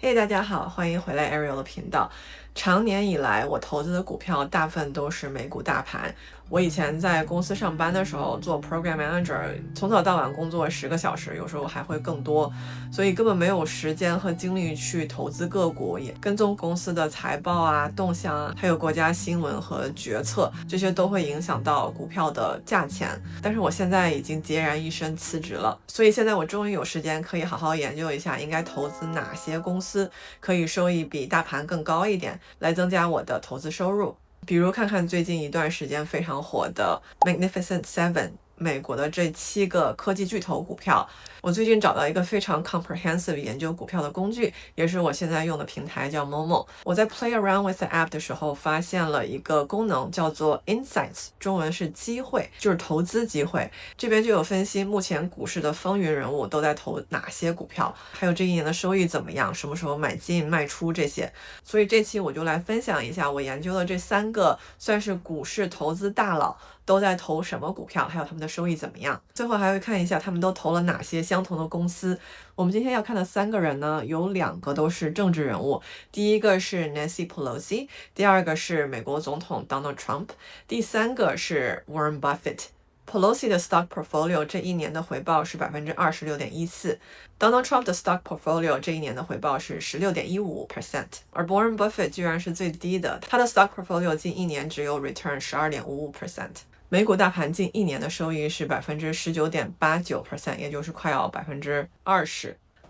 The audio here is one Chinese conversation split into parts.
嘿，大家好，欢迎回来 Ariel 的频道。长年以来，我投资的股票大部分都是美股大盘。我以前在公司上班的时候做 Program Manager，从早到晚工作10个小时，有时候还会更多，所以根本没有时间和精力去投资个股，也跟踪公司的财报啊、动向啊，还有国家新闻和决策，这些都会影响到股票的价钱。但是我现在已经孑然一身辞职了，所以现在我终于有时间可以好好研究一下应该投资哪些公司可以收益比大盘更高一点，来增加我的投资收入。比如看看最近一段时间非常火的 Magnificent Seven， 美国的这7个科技巨头股票。我最近找到一个非常 comprehensive 研究股票的工具，也是我现在用的平台，叫 Momo。我在 play around with the app 的时候发现了一个功能，叫做 Insights， 中文是机会，就是投资机会。这边就有分析目前股市的风云人物都在投哪些股票，还有这一年的收益怎么样，什么时候买进卖出这些。所以这期我就来分享一下我研究的这3个算是股市投资大佬都在投什么股票，还有他们的收益怎么样。最后还会看一下他们都投了哪些相同的公司。我们今天要看的3个人呢，有2个都是政治人物。第一个是 Nancy Pelosi， 第二个是美国总统 Donald Trump， 第三个是 Warren Buffett。Pelosi 的 stock portfolio 这一年的回报是 26.14%， Donald Trump 的 stock portfolio 这一年的回报是 16.15%， 而 Warren Buffett 居然是最低的，他的 stock portfolio 近一年只有 return 12.55%。美股大盘近一年的收益是 19.89%， 也就是快要 20%。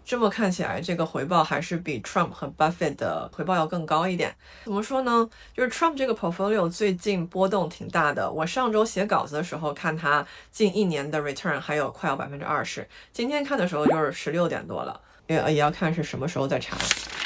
这么看起来，这个回报还是比 Trump 和 Buffett 的回报要更高一点。怎么说呢？就是 Trump 这个 portfolio 最近波动挺大的。我上周写稿子的时候看他近一年的 return 还有快要 20%， 今天看的时候就是16点多了，也要看是什么时候再查。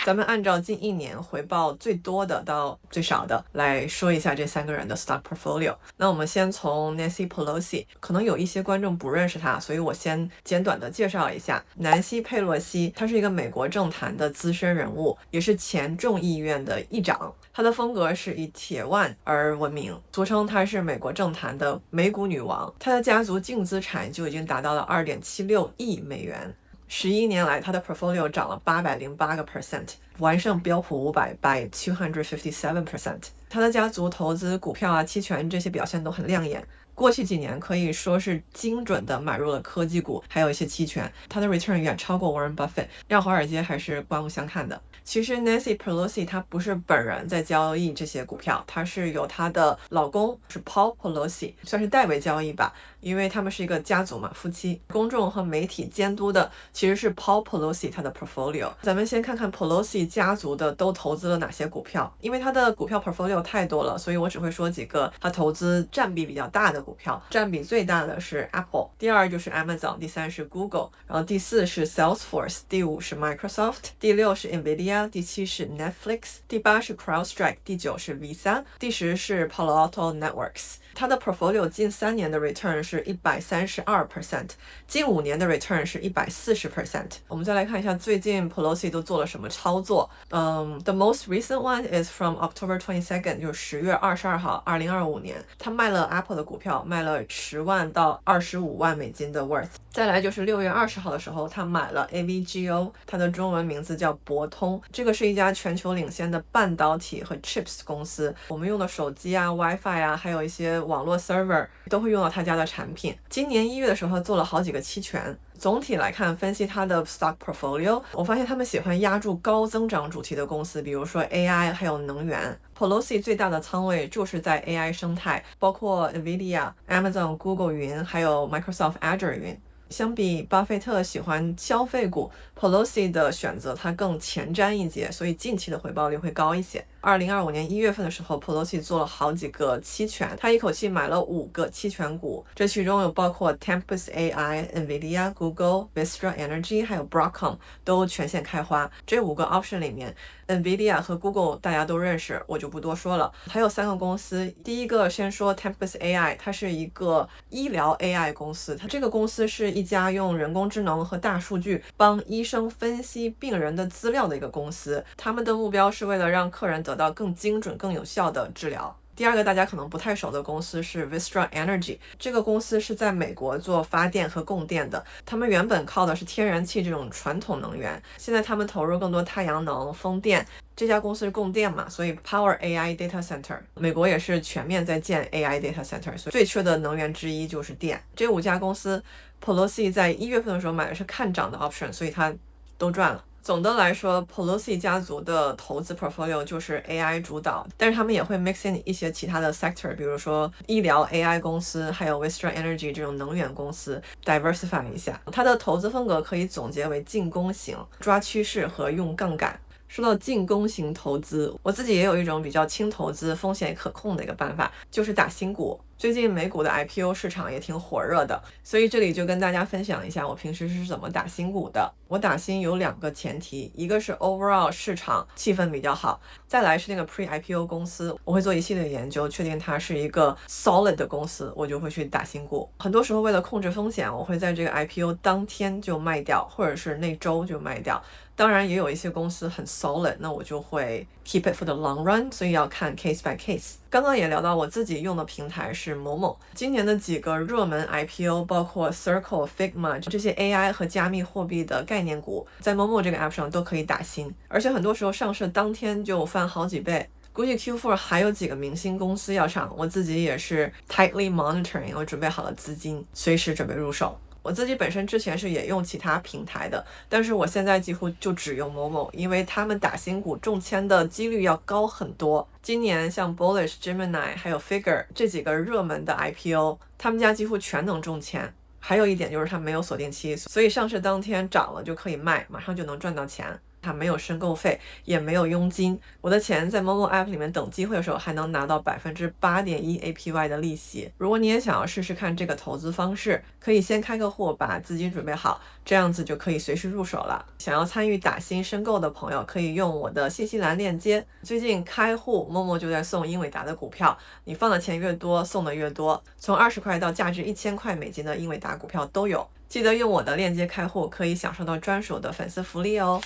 咱们按照近一年回报最多的到最少的来说一下这3个人的 stock portfolio。那我们先从 Nancy Pelosi， 可能有一些观众不认识她，所以我先简短的介绍一下。南希·佩洛西，她是一个美国政坛的资深人物，也是前众议院的议长。她的风格是以铁腕而闻名，俗称她是美国政坛的美股女王。她的家族净资产就已经达到了 2.76 亿美元。11年来，它的 portfolio 涨了 808%， 完胜标普500 by 257%。他的家族投资股票啊、期权这些表现都很亮眼。过去几年可以说是精准的买入了科技股，还有一些期权，他的 return 远超过 Warren Buffett， 让华尔街还是刮目相看的。其实 Nancy Pelosi 她不是本人在交易这些股票，她是由她的老公是 Paul Pelosi 算是代为交易吧，因为他们是一个家族嘛，夫妻。公众和媒体监督的其实是 Paul Pelosi 他的 portfolio。咱们先看看 Pelosi 家族的都投资了哪些股票，因为他的股票 portfolio 太多了，所以我只会说几个他投资占比比较大的股票。占比最大的是 Apple， 第2就是 Amazon， 第3是 Google， 然后第4是 Salesforce， 第5是 Microsoft， 第6是 Nvidia， 第7是 Netflix， 第8是 CrowdStrike， 第9是 Visa， 第10是 Palo Alto Networks。它的 portfolio 近3年的 return 是 132%， 近5年的 return 是 140%。 我们再来看一下最近 Pelosi 都做了什么操作。The most recent one is from October 22nd， 就是10月22号2025年，他卖了 Apple 的股票，卖了10万到25万美金的 worth。 再来就是6月20号的时候，他买了 AVGO， 它的中文名字叫博通，这个是一家全球领先的半导体和 chips 公司。我们用的手机啊、WiFi 啊，还有一些网络 server 都会用到他家的产品。今年1月的时候做了好几个期权。总体来看，分析他的 stock portfolio， 我发现他们喜欢押注高增长主题的公司，比如说 AI 还有能源。Pelosi 最大的仓位就是在 AI 生态，包括 Nvidia、Amazon、Google 云，还有 Microsoft Azure 云。相比巴菲特喜欢消费股， Pelosi 的选择它更前瞻一截，所以近期的回报率会高一些。2025年1月份的时候， Pelosi 做了好几个期权，他一口气买了5个期权股，这其中有包括 Tempus AI、Nvidia、Google、Vistra Energy 还有 Broadcom 都全线开花。这5个 option 里面，Nvidia 和 Google 大家都认识，我就不多说了。还有3个公司，第一个先说 Tempus AI， 它是一个医疗 AI 公司，它这个公司是一家用人工智能和大数据帮医生分析病人的资料的一个公司。他们的目标是为了让客人得到更精准、更有效的治疗。第二个大家可能不太熟的公司是 Vistra Energy， 这个公司是在美国做发电和供电的，他们原本靠的是天然气这种传统能源，现在他们投入更多太阳能、风电。这家公司是供电嘛，所以 Power AI Data Center， 美国也是全面在建 AI Data Center， 所以最缺的能源之一就是电。这5家公司 Pelosi 在1月份的时候买的是看涨的 option， 所以他都赚了。总的来说 Pelosi 家族的投资 portfolio 就是 AI 主导，但是他们也会 mix in 一些其他的 sector， 比如说医疗 AI 公司，还有 Vistra Energy 这种能源公司 diversify 一下。它的投资风格可以总结为进攻型，抓趋势和用杠杆。说到进攻型投资，我自己也有一种比较轻投资、风险可控的一个办法，就是打新股。最近美股的 IPO 市场也挺火热的，所以这里就跟大家分享一下我平时是怎么打新股的。我打新有2个前提，一个是 overall 市场气氛比较好，再来是那个 pre-IPO 公司，我会做一系列研究，确定它是一个 solid 的公司，我就会去打新股。很多时候为了控制风险，我会在这个 IPO 当天就卖掉，或者是那周就卖掉。当然也有一些公司很 solid， 那我就会 keep it for the long run， 所以要看 case by case。刚刚也聊到我自己用的平台是某某，今年的几个热门 IPO 包括 Circle、Figma 这些 AI 和加密货币的概念股，在某某这个 app 上都可以打新，而且很多时候上市当天就翻好几倍。估计 Q4 还有几个明星公司要上，我自己也是 tightly monitoring， 我准备好了资金，随时准备入手。我自己本身之前是也用其他平台的，但是我现在几乎就只用某某，因为他们打新股中签的几率要高很多。今年像 Bullish、Gemini 还有 Figure 这几个热门的 IPO， 他们家几乎全能中签。还有一点就是它没有锁定期，所以上市当天涨了就可以卖，马上就能赚到钱。它没有申购费，也没有佣金。我的钱在某某 app 里面等机会的时候，还能拿到8.1% APY 的利息。如果你也想要试试看这个投资方式，可以先开个户，把资金准备好，这样子就可以随时入手了。想要参与打新申购的朋友，可以用我的信息栏链接。最近开户，某某就在送英伟达的股票，你放的钱越多，送的越多，从20块到价值1000块美金的英伟达股票都有。记得用我的链接开户，可以享受到专属的粉丝福利哦。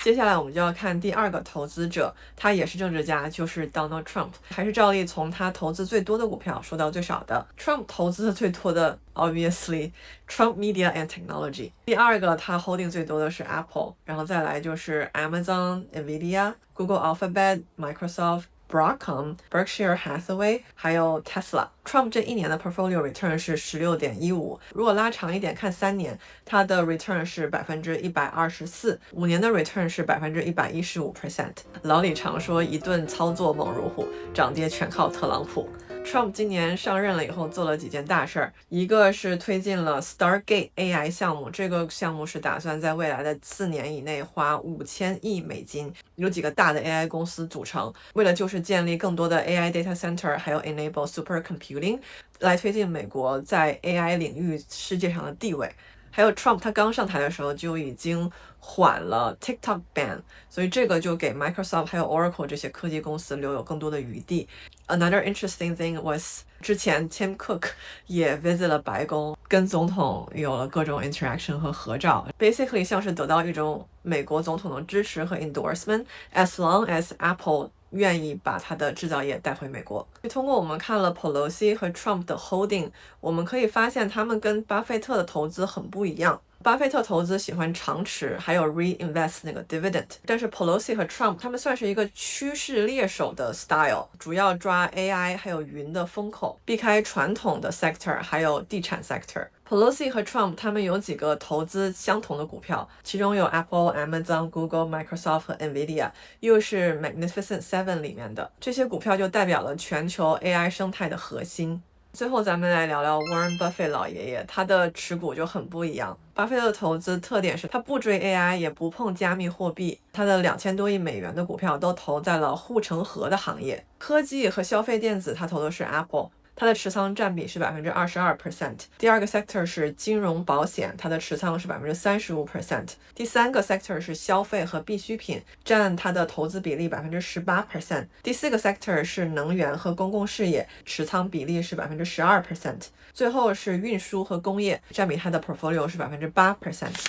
接下来我们就要看第2个投资者，他也是政治家，就是 Donald Trump。还是照例从他投资最多的股票说到最少的。Trump 投资最多的 obviously Trump Media and Technology。第2个他 holding 最多的是 Apple， 然后再来就是 Amazon、Nvidia、Google Alphabet、Microsoft、Broadcom、Berkshire Hathaway 还有 Tesla。Trump 这1年的 portfolio return 是 16.15%， 如果拉长一点看3年，它的 return 是 124%， 5年的 return 是 115%。 老李常说一顿操作猛如虎，涨跌全靠特朗普。Trump 今年上任了以后做了几件大事儿，一个是推进了 Stargate AI 项目，这个项目是打算在未来的4年以内花5000亿美金，由几个大的 AI 公司组成，为了就是建立更多的 AI data center， 还有 enable supercomputing， 来推进美国在 AI 领域世界上的地位。还有 Trump 他刚上台的时候就已经缓了 TikTok ban， 所以这个就给 Microsoft 还有 Oracle 这些科技公司留有更多的余地。Another interesting thing was 之前 Tim Cook 也 visit 了白宫，跟总统有了各种 interaction 和合照， basically 像是得到一种美国总统的支持和 endorsement as long as Apple愿意把他的制造业带回美国。通过我们看了 Pelosi 和 Trump 的 holding， 我们可以发现他们跟巴菲特的投资很不一样。巴菲特投资喜欢长持，还有 reinvest 那个 dividend， 但是 Pelosi 和 Trump 他们算是一个趋势猎手的 style， 主要抓 AI 还有云的风口，避开传统的 sector 还有地产 sector。Pelosi 和 Trump 他们有几个投资相同的股票，其中有 Apple、Amazon、Google、Microsoft 和 Nvidia， 又是 Magnificent Seven 里面的，这些股票就代表了全球 AI 生态的核心。最后咱们来聊聊 Warren Buffett 老爷爷，他的持股就很不一样。巴菲特的投资特点是他不追 AI， 也不碰加密货币，他的2000多亿美元的股票都投在了护城河的行业，科技和消费电子他投的是 Apple，它的持仓占比是22%。第二个 sector 是金融保险，它的持仓是35%。第三个 sector 是消费和必需品，占它的投资比例18%。第四个 sector 是能源和公共事业，持仓比例是12%。最后是运输和工业，占比它的 portfolio 是8%。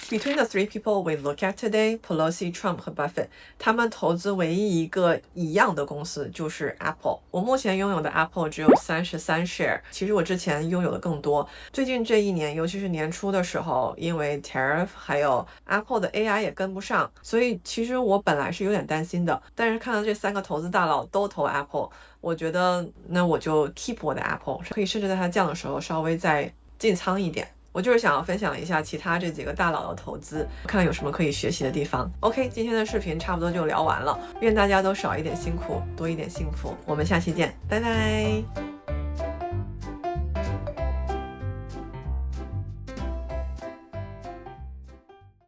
Between the three people we look at today, Pelosi、Trump 和 Buffett， 他们投资唯一一个一样的公司就是 Apple。我目前拥有的 Apple 只有33 share， 其实我之前拥有的更多。最近这一年，尤其是年初的时候，因为 tariff 还有 Apple 的 AI 也跟不上，所以其实我本来是有点担心的。但是看到这3个投资大佬都投 Apple， 我觉得那我就 keep 我的 Apple， 可以甚至在它降的时候稍微再进仓一点。我就是想要分享一下其他这几个大佬的投资，看看有什么可以学习的地方。OK， 今天的视频差不多就聊完了，愿大家都少一点辛苦，多一点幸福。我们下期见，拜拜。